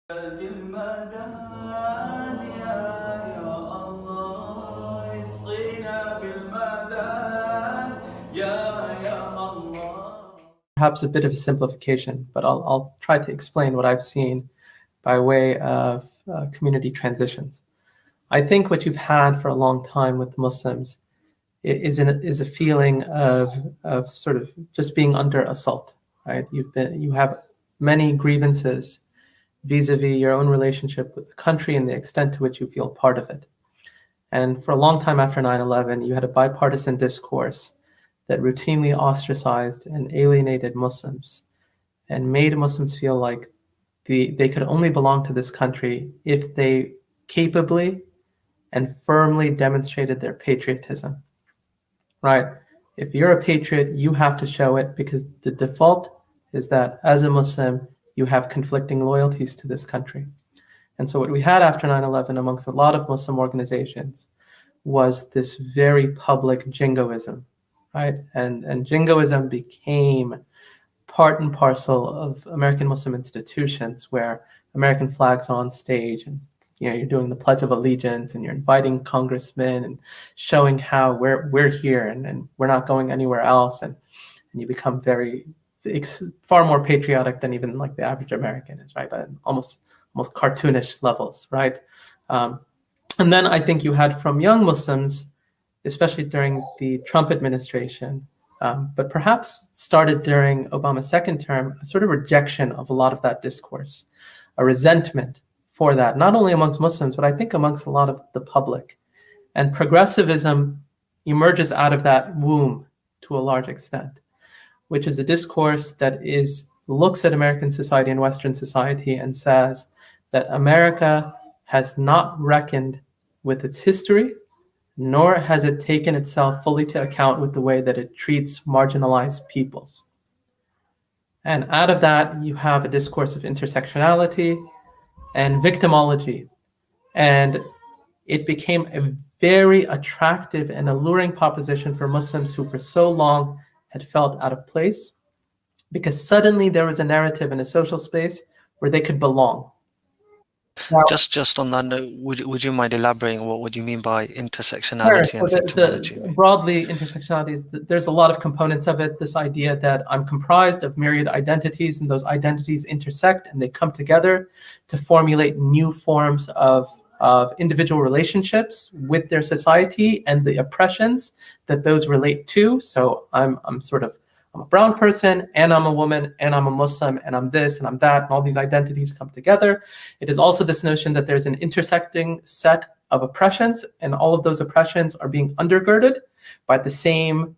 Perhaps a bit of a simplification, but I'll try to explain what I've seen by way of community transitions. I think what you've had for a long time with Muslims is a feeling of sort of just being under assault, right? You have many grievances vis-a-vis your own relationship with the country and the extent to which you feel part of it. And for a long time after 9/11, you had a bipartisan discourse that routinely ostracized and alienated Muslims and made Muslims feel like they could only belong to this country if they capably and firmly demonstrated their patriotism, right? If you're a patriot, you have to show it, because the default is that as a Muslim, you have conflicting loyalties to this country. And so what we had after 9/11 amongst a lot of Muslim organizations was this very public jingoism, right? And jingoism became part and parcel of American Muslim institutions, where American flags on stage, and you're doing the Pledge of Allegiance, and you're inviting congressmen and showing how we're here and we're not going anywhere else, and you become far more patriotic than even like the average American is, right? Almost cartoonish levels, right? And then I think you had from young Muslims, especially during the Trump administration, but perhaps started during Obama's second term, a sort of rejection of a lot of that discourse, a resentment for that, not only amongst Muslims, but I think amongst a lot of the public. And progressivism emerges out of that womb to a large extent, which is a discourse that looks at American society and Western society and says that America has not reckoned with its history, nor has it taken itself fully to account with the way that it treats marginalized peoples. And out of that, you have a discourse of intersectionality and victimology. And it became a very attractive and alluring proposition for Muslims who for so long had felt out of place, because suddenly there was a narrative in a social space where they could belong. Now, just on that note, would you mind elaborating what would you mean by intersectionality and victimology? Broadly, intersectionality is there's a lot of components of it. This idea that I'm comprised of myriad identities, and those identities intersect and they come together to formulate new forms of individual relationships with their society and the oppressions that those relate to. So I'm a brown person, and I'm a woman, and I'm a Muslim, and I'm this, and I'm that, and all these identities come together. It is also this notion that there's an intersecting set of oppressions, and all of those oppressions are being undergirded by the same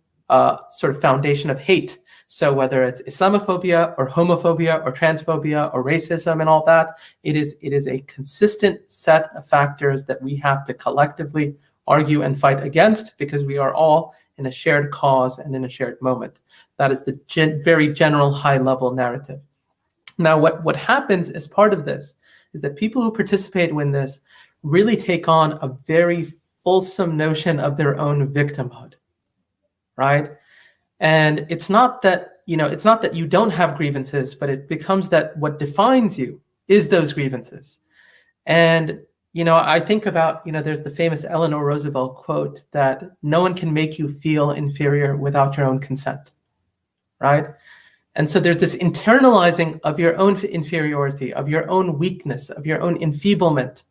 sort of foundation of hate. So whether it's Islamophobia or homophobia or transphobia or racism and all that, it is a consistent set of factors that we have to collectively argue and fight against, because we are all in a shared cause and in a shared moment. That is the very general high-level narrative. Now, what happens as part of this is that people who participate in this really take on a very fulsome notion of their own victimhood, right? And it's not that you don't have grievances, but it becomes that what defines you is those grievances. And I think about, there's the famous Eleanor Roosevelt quote that no one can make you feel inferior without your own consent, right? And so there's this internalizing of your own inferiority, of your own weakness, of your own enfeeblement.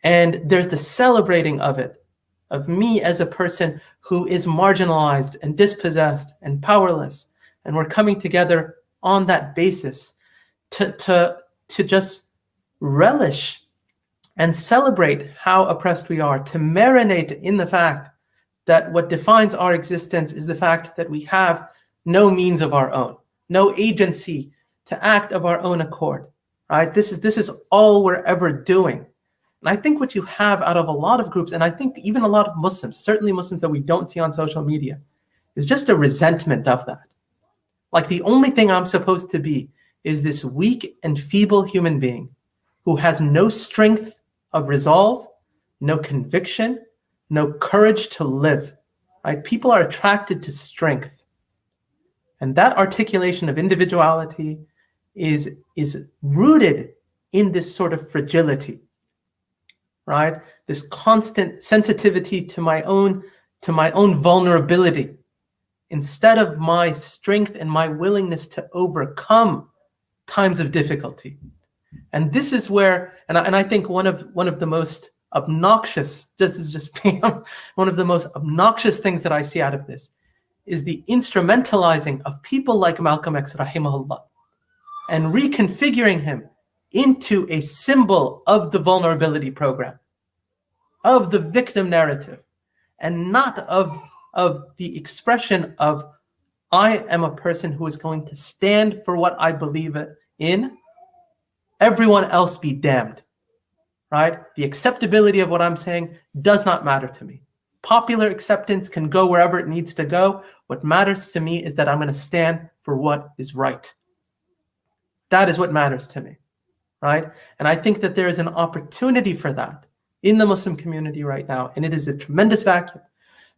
And there's the celebrating of it, of me as a person who is marginalized and dispossessed and powerless. And we're coming together on that basis to just relish and celebrate how oppressed we are, to marinate in the fact that what defines our existence is the fact that we have no means of our own, no agency to act of our own accord, right? This is all we're ever doing. And I think what you have out of a lot of groups, and I think even a lot of Muslims, certainly Muslims that we don't see on social media, is just a resentment of that. Like, the only thing I'm supposed to be is this weak and feeble human being who has no strength of resolve, no conviction, no courage to live, right? People are attracted to strength. And that articulation of individuality is rooted in this sort of fragility, right? This constant sensitivity to my own vulnerability, instead of my strength and my willingness to overcome times of difficulty. And this is where, and I think one of the most obnoxious, this is just one of the most obnoxious things that I see out of this is the instrumentalizing of people like Malcolm X, rahimahullah, and reconfiguring him into a symbol of the vulnerability program, of the victim narrative, and not of the expression of, I am a person who is going to stand for what I believe in, everyone else be damned, right? The acceptability of what I'm saying does not matter to me. Popular acceptance can go wherever it needs to go. What matters to me is that I'm going to stand for what is right. That is what matters to me, right? And I think that there is an opportunity for that in the Muslim community right now, and it is a tremendous vacuum.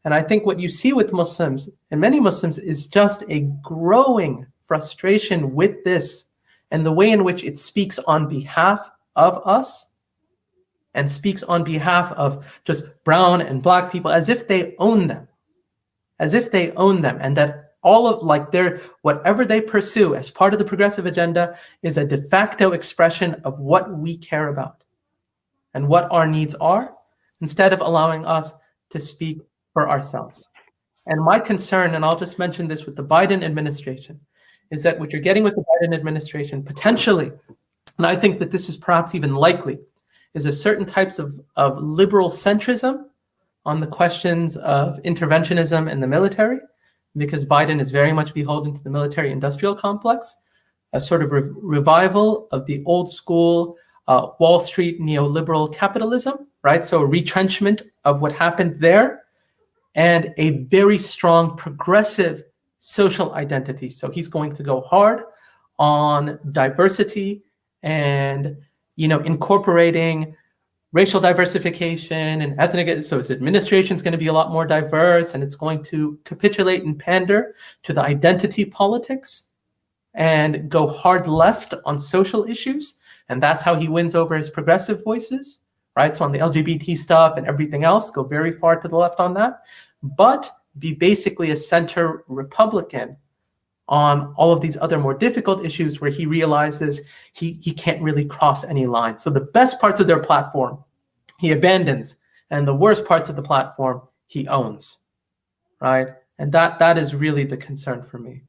And I think what you see with Muslims, and many Muslims, is just a growing frustration with this and the way in which it speaks on behalf of us and speaks on behalf of just brown and black people as if they own them, and that all of whatever they pursue as part of the progressive agenda is a de facto expression of what we care about and what our needs are, instead of allowing us to speak for ourselves. And my concern, and I'll just mention this with the Biden administration, is that what you're getting with the Biden administration potentially, and I think that this is perhaps even likely, is a certain types of liberal centrism on the questions of interventionism in the military, because Biden is very much beholden to the military industrial complex, a sort of revival of the old school Wall Street neoliberal capitalism, right? So a retrenchment of what happened there, and a very strong progressive social identity. So he's going to go hard on diversity and, incorporating racial diversification and ethnic. So his administration is going to be a lot more diverse, and it's going to capitulate and pander to the identity politics and go hard left on social issues. And that's how he wins over his progressive voices, right? So on the LGBT stuff and everything else, go very far to the left on that, but be basically a center Republican on all of these other more difficult issues where he realizes he can't really cross any lines. So the best parts of their platform, he abandons, and the worst parts of the platform, he owns, right? And that is really the concern for me.